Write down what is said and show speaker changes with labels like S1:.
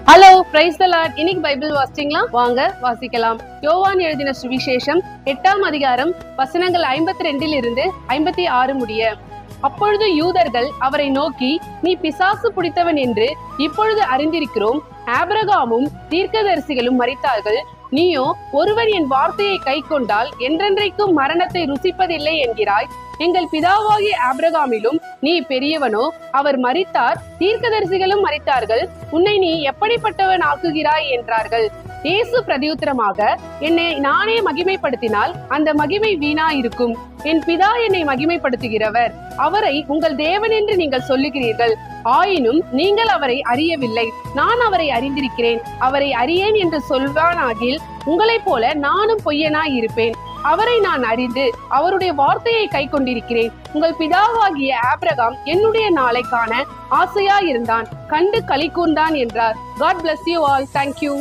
S1: Hello, praise the Lord. இன்னைக்கு Bible வாசிச்சீங்களா? வாங்க வாசிக்கலாம். யோவான் எழுதின சுவிசேஷம் 8ஆம் அதிகாரம் வசனங்கள் 52 இருந்து 56 முடிய. அப்பொழுது யூதர்கள் அவரை நோக்கி, நீ பிசாசு பிடித்தவன் என்று இப்பொழுது அறிந்திருக்கிறோம். ஆபிரகாமும் தீர்க்கதரிசிகளும் மரித்தார்கள், நீயோ ஒருவன் என் வார்த்தையை கை கொண்டால் என்றென்றைக்கும் மரணத்தை ருசிப்பதில்லை என்கிறாய். எங்கள் பிதாவாகிய ஆபிரகாமிலும் நீ பெரியவனோ? அவர் மரித்தார், தீர்க்கதரிசிகளும் மரித்தார்கள், உன்னை நீ எப்படிப்பட்டவன் ஆக்குகிறாய் என்றார்கள். இயேசு பிரதியுத்தரமாக, என்னை நானே மகிமைப்படுத்தினால் அந்த மகிமை வீணா இருக்கும். என் பிதா என்னை மகிமைப்படுத்துகிறவர், அவரை உங்கள் தேவன் என்று நீங்கள் சொல்லுகிறீர்கள். ஆயினும் நீங்கள் அவரை அறியவில்லை, நான் அவரை அறிந்திருக்கிறேன். அவரை அறியேன் என்று சொல்வானாகில் உங்களைப் போல நானும் பொய்யனாய் இருப்பேன். அவரை நான் அறிந்து அவருடைய வார்த்தையை கை கொண்டிருக்கிறேன். உங்கள் பிதாவாகிய ஆபிரகாம் என்னுடைய நாளை காண ஆசையாயிருந்தான், கண்டு களி கூர்ந்தான் என்றார். God bless you all. Thank you.